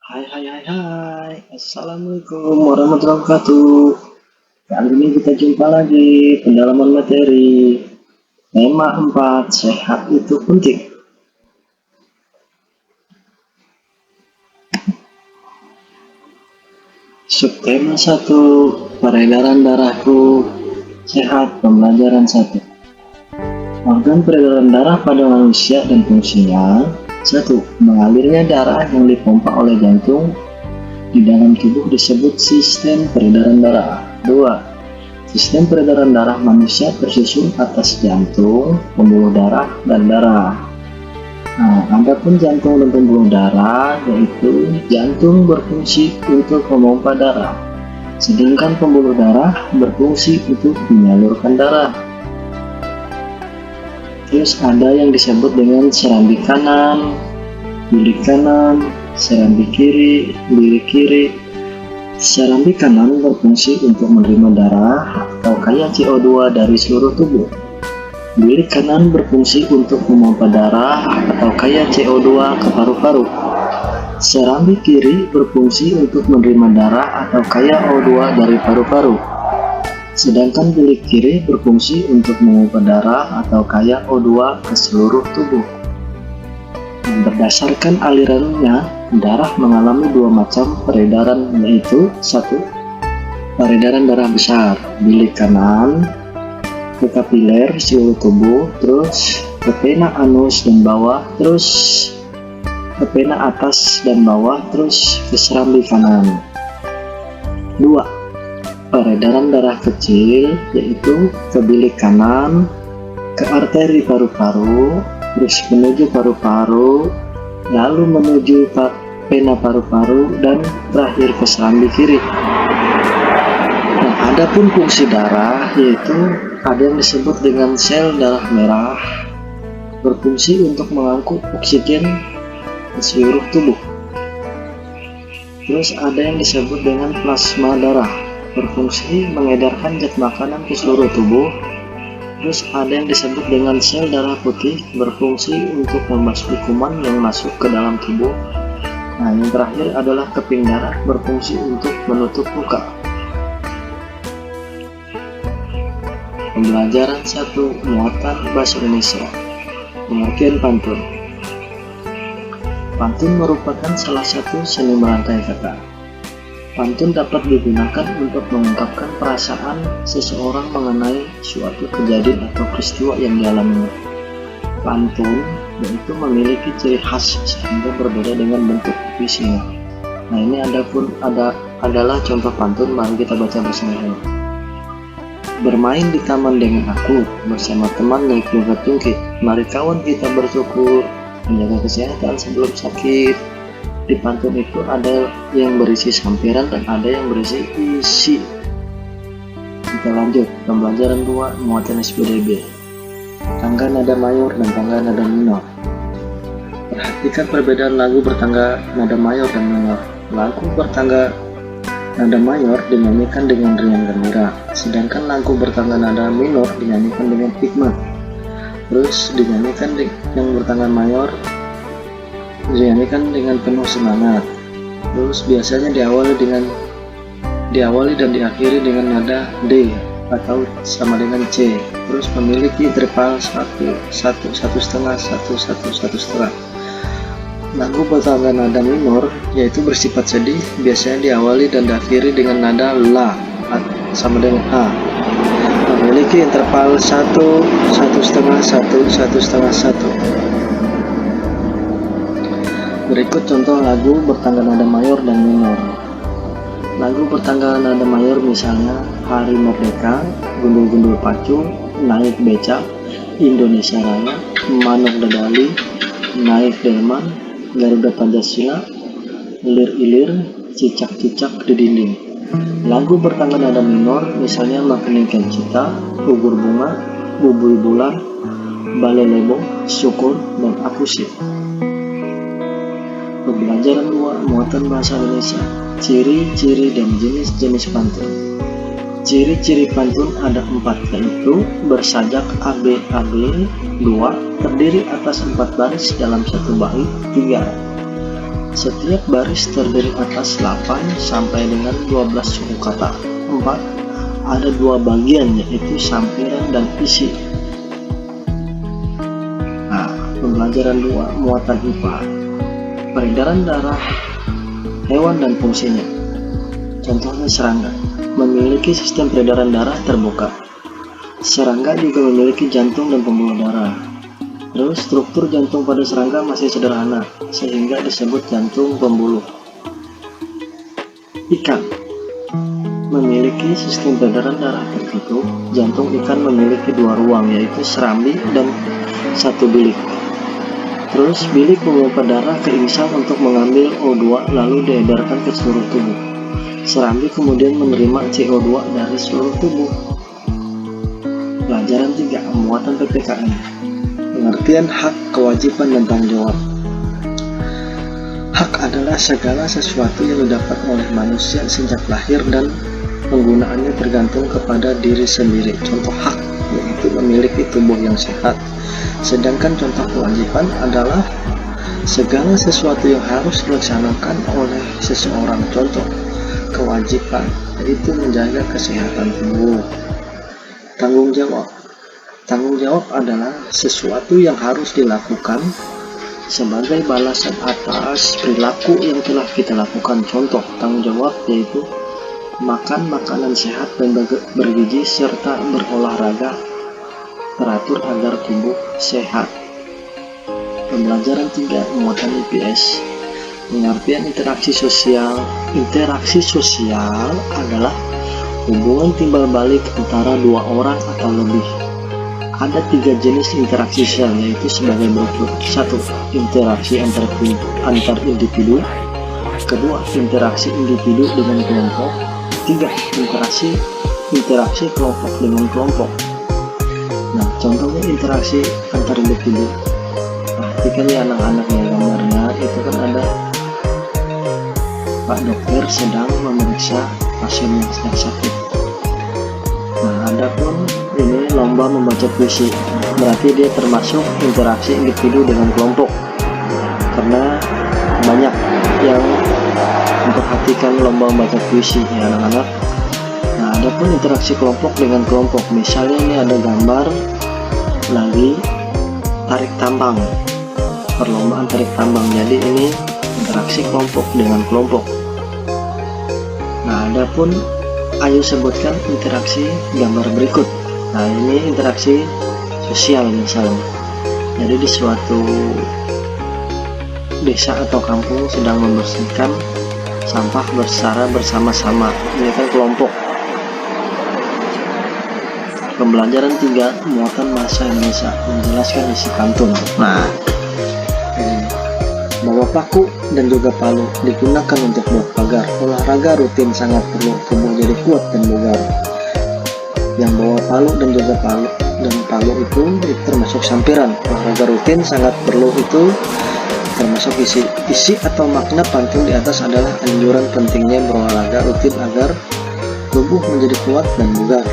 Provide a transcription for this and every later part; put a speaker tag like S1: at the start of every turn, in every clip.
S1: Hai hai hai hai, Assalamualaikum warahmatullahi wabarakatuh. Kali ini kita jumpa lagi pendalaman materi. Tema 4, sehat itu penting. Subtema 1, peredaran darahku sehat, pembelajaran 1. Organ peredaran darah pada manusia dan fungsinya. 1. Mengalirnya darah yang dipompa oleh jantung di dalam tubuh disebut sistem peredaran darah. 2. Sistem peredaran darah manusia tersusun atas jantung, pembuluh darah, dan darah. Nah, adapun jantung dan pembuluh darah, yaitu jantung berfungsi untuk memompa darah, sedangkan pembuluh darah berfungsi untuk menyalurkan darah. Terus ada yang disebut dengan serambi kanan, bilik kanan, serambi kiri, bilik kiri. Serambi kanan berfungsi untuk menerima darah atau kaya CO2 dari seluruh tubuh. Bilik kanan berfungsi untuk memompa darah atau kaya CO2 ke paru-paru. Serambi kiri berfungsi untuk menerima darah atau kaya O2 dari paru-paru. Sedangkan bilik kiri berfungsi untuk memompa darah atau kaya O2 ke seluruh tubuh. Berdasarkan alirannya, darah mengalami dua macam peredaran, yaitu 1. Peredaran darah besar, bilik kanan ke kapiler seluruh tubuh, terus ke vena anus dan bawah, terus ke vena atas dan bawah, terus ke serambi kanan. 2. Peredaran darah kecil, yaitu ke bilik kanan, ke arteri paru-paru, terus menuju paru-paru, lalu menuju vena paru-paru, dan terakhir ke serambi kiri. Nah, adapun fungsi darah, yaitu ada yang disebut dengan sel darah merah, berfungsi untuk mengangkut oksigen ke seluruh tubuh. Terus ada yang disebut dengan plasma darah, berfungsi mengedarkan zat makanan ke seluruh tubuh. Terus ada yang disebut dengan sel darah putih, berfungsi untuk membasmi kuman yang masuk ke dalam tubuh. Nah, yang terakhir adalah keping darah, berfungsi untuk menutup luka. Pembelajaran 1, muatan bahasa Indonesia. Pengertian pantun. Pantun merupakan salah satu seni merangkai kata. Pantun dapat digunakan untuk mengungkapkan perasaan seseorang mengenai suatu kejadian atau peristiwa yang dialaminya. Pantun yaitu memiliki ciri khas sehingga berbeda dengan bentuk puisinya. Nah, ini adalah contoh pantun, mari kita baca bersama-sama. Bermain di taman dengan aku, bersama teman naik tungkit. Mari kawan kita bersyukur, menjaga kesehatan sebelum sakit. Di pantun itu ada yang berisi sampiran dan ada yang berisi isi. Kita lanjut, pembelajaran 2, muatan SPDB. Tangga nada mayor dan tangga nada minor. Perhatikan perbedaan lagu bertangga nada mayor dan minor. Lagu bertangga nada mayor dinyanyikan dengan riang gembira, sedangkan lagu bertangga nada minor dinyanyikan dengan hikmat. Terus yang bertangga mayor dinyanyikan dengan penuh semangat. Terus biasanya diawali dan diakhiri dengan nada D atau sama dengan C. Terus memiliki interval 1, 1, 1,5, 1, 1, 1,5. Lagu bertangga nada minor yaitu bersifat sedih, biasanya diawali dan diakhiri dengan nada La sama dengan A. Memiliki interval 1, 1,5, 1, 1,5, 1. Berikut contoh lagu bertangga nada mayor dan minor. Lagu bertangga nada mayor misalnya Hari Merdeka, Gundul-gundul pacu, Naik becak, Indonesia Raya, Manuk Dadali, Naik delman, Garuda Pancasila, Ilir-ilir, Cicak-cicak di dinding. Lagu bertangga nada minor misalnya Makeningkan Cita, Gugur bunga, Bubui bulan, Bale lebo, Syukur, dan Aku sih. Pembelajaran 2, muatan bahasa Indonesia. Ciri-ciri dan jenis-jenis pantun. Ciri-ciri pantun ada 4, yaitu bersajak ABAB, 2, terdiri atas 4 baris dalam 1 bait, 3, Setiap baris terdiri atas 8 sampai dengan 12 suku kata. 4. Ada 2 bagian, yaitu sampiran dan isi. Nah, pembelajaran 2, muatan IPA. Peredaran darah hewan dan fungsinya. Contohnya serangga memiliki sistem peredaran darah terbuka. Serangga juga memiliki jantung dan pembuluh darah. Terus struktur jantung pada serangga masih sederhana, sehingga disebut jantung pembuluh. Ikan memiliki sistem peredaran darah tertutup. Jantung ikan memiliki 2 ruang, yaitu serambi dan 1 bilik. Terus bilik memompa darah ke insang untuk mengambil O2 lalu diedarkan ke seluruh tubuh. Serambi kemudian menerima CO2 dari seluruh tubuh. Pelajaran 3, muatan PPKN. Pengertian hak, kewajiban, dan tanggung jawab. Hak adalah segala sesuatu yang didapat oleh manusia sejak lahir dan penggunaannya tergantung kepada diri sendiri. Contoh hak yaitu memiliki tubuh yang sehat. Sedangkan contoh kewajiban adalah segala sesuatu yang harus dilaksanakan oleh seseorang. Contoh kewajiban yaitu menjaga kesehatan tubuh. Tanggung jawab. Tanggung jawab adalah sesuatu yang harus dilakukan sebagai balasan atas perilaku yang telah kita lakukan. Contoh tanggung jawab yaitu makan makanan sehat dan bergizi serta berolahraga teratur agar tubuh sehat. Pembelajaran 3, muatan IPS. Pengertian interaksi sosial. Interaksi sosial adalah hubungan timbal balik antara 2 orang atau lebih. Ada 3 jenis interaksi sosial, yaitu sebagai berikut. 1. Interaksi antar individu. 2. Interaksi individu dengan kelompok. 3. Interaksi kelompok dengan kelompok. Nah, contohnya interaksi antar individu. Perhatikan ya anak-anak ya, gambarnya itu kan ada Pak dokter sedang memeriksa pasien yang sedang sakit. Nah, adapun ini lomba membaca puisi, berarti dia termasuk interaksi individu dengan kelompok, karena banyak yang memperhatikan lomba membaca puisi ya anak-anak. Nah, adapun interaksi kelompok dengan kelompok, misalnya ini ada gambar lagi tarik tambang, perlombaan tarik tambang, jadi ini interaksi kelompok dengan kelompok. Nah, adapun ayo sebutkan interaksi gambar berikut. Nah, ini interaksi sosial misalnya. Jadi di suatu desa atau kampung sedang membersihkan sampah secara bersama-sama. Ini kan kelompok. Pembelajaran 3, muatan bahasa Indonesia. Menjelaskan isi pantun. Nah, bawa paku dan juga palu digunakan untuk buat pagar. Olahraga rutin sangat perlu tubuh jadi kuat dan bugar. Yang bawa palu dan juga palu itu termasuk sampiran. Olahraga rutin sangat perlu itu termasuk isi atau makna pantun di atas adalah anjuran pentingnya berolahraga rutin agar tubuh menjadi kuat dan bugar.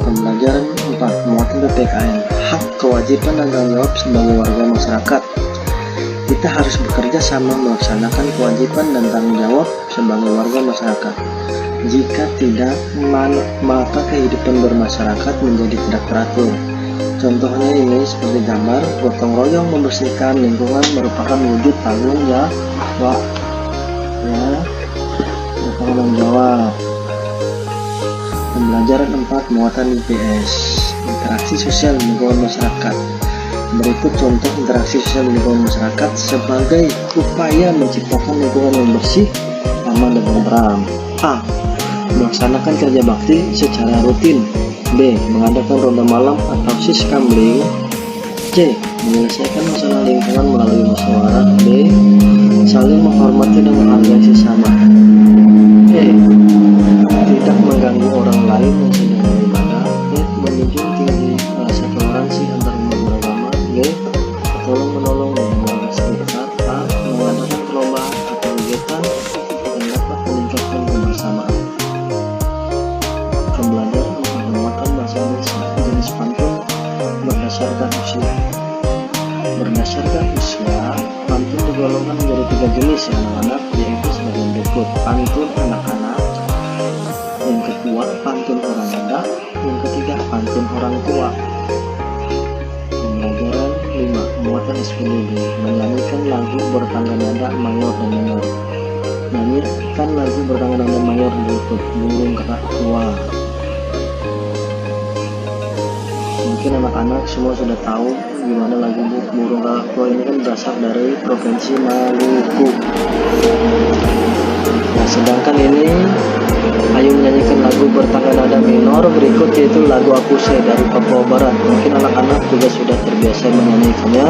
S1: Pembelajaran 4, muatan PPKN. Hak, kewajiban, dan tanggung jawab sebagai warga masyarakat. Kita harus bekerja sama melaksanakan kewajiban dan tanggung jawab sebagai warga masyarakat. Jika tidak, maka kehidupan bermasyarakat menjadi tidak teratur. Contohnya ini seperti gambar, gotong royong membersihkan lingkungan merupakan wujud tanggung jawab. Tanggung jawab. Pembelajaran 4, muatan IPS. Interaksi sosial di lingkungan masyarakat. Berikut contoh interaksi sosial di lingkungan masyarakat sebagai upaya menciptakan lingkungan yang bersih, aman, dan tentram. A. Melaksanakan kerja bakti secara rutin. B. Mengadakan ronda malam atau siskamling. C. Menyelesaikan masalah lingkungan melalui musyawarah. D. Saling menghormati dan menghargai sesama. E. Tidak mengganggu orang lain yang sedang beribadah. F. Menjunjung tinggi rasa toleransi antar umat beragama. G. Tolong menolong dan warga sekitar. A. Mengadakan perlombaan atau kegiatan yang dapat meningkatkan kebersamaan. Pembelajaran muatan bahasa Indonesia. Jenis pantun berdasarkan usia. Berdasarkan usia, pantun digolongkan tiga jenis ya anak-anak, yaitu sebagai berikut: pantun anak-anak, yang kedua pantun orang muda, yang ketiga pantun orang tua. Pembelajaran 5. Muatan SPDB. Menyanyikan lagu bertangga nada mayor dan minor. Nyanyikan lagu bertangga nada mayor berikut: burung kerak tua. Mungkin anak-anak semua sudah tahu gimana lagu burung kerak tua ini kan berasal dari provinsi Maluku. Nah, sedangkan ini ayo menyanyikan lagu bertangga nada minor berikut, yaitu lagu Akuse dari Papua Barat. Mungkin anak-anak juga sudah terbiasa menyanyikannya.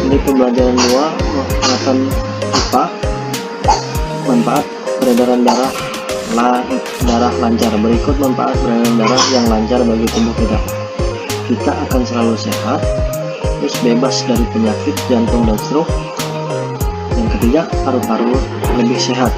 S1: Ini pembelajaran 2, muatan IPA. Manfaat peredaran darah lancar. Berikut manfaat peredaran darah yang lancar bagi tubuh kita. Kita akan selalu sehat, terus bebas dari penyakit jantung dan stroke. Yang ketiga, paru-paru lebih sehat.